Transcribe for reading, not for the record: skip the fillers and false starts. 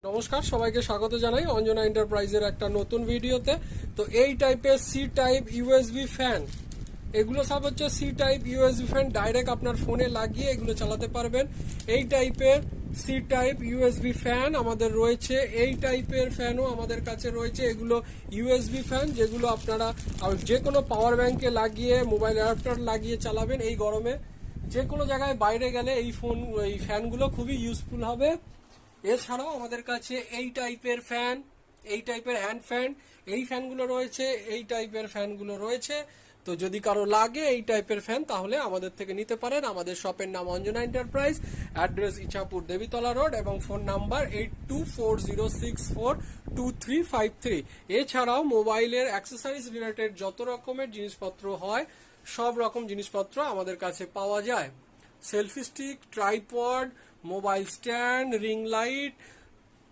নমস্কার, সবাইকে স্বাগত জানাই অঞ্জনা এন্টারপ্রাইজের একটা নতুন ভিডিওতে। তো এই টাইপের সি টাইপ ইউএসবি ফ্যান, এগুলো সব হচ্ছে C type USB fan, direct আপনার ফোনে লাগিয়ে এগুলো চালাতে পারবেন। এই টাইপের সি টাইপ ইউএসবি ফ্যান আমাদের রয়েছে, এই টাইপের ফ্যানও আমাদের কাছে রয়েছে। এগুলো ইউএসবি ফ্যান যেগুলো আপনারা যে কোনো পাওয়ার ব্যাংকে লাগিয়ে, মোবাইল অ্যাডাপ্টার লাগিয়ে চালাবেন। এই গরমে যে কোনো জায়গায় বাইরে গেলে এই ফ্যানগুলো খুবই ইউজফুল হবে। এছাড়াও আমাদের কাছে এই টাইপের ফ্যান, এই টাইপের হ্যান্ড ফ্যান, এই ফ্যানগুলো রয়েছে, এই টাইপের ফ্যানগুলো রয়েছে। তো যদি কারো লাগে এই টাইপের ফ্যান তাহলে আমাদের থেকে নিতে পারেন। আমাদের শপের নাম Anjana enterprise, address Ichapur Debitala road এবং ফোন নাম্বার 8240642353। এছাড়াও মোবাইলের অ্যাক্সেসরিজ রিলেটেড যত রকমের জিনিসপত্র হয় সব রকম জিনিসপত্র আমাদের কাছে পাওয়া যায়। Selfie stick, tripod, mobile stand, ring light,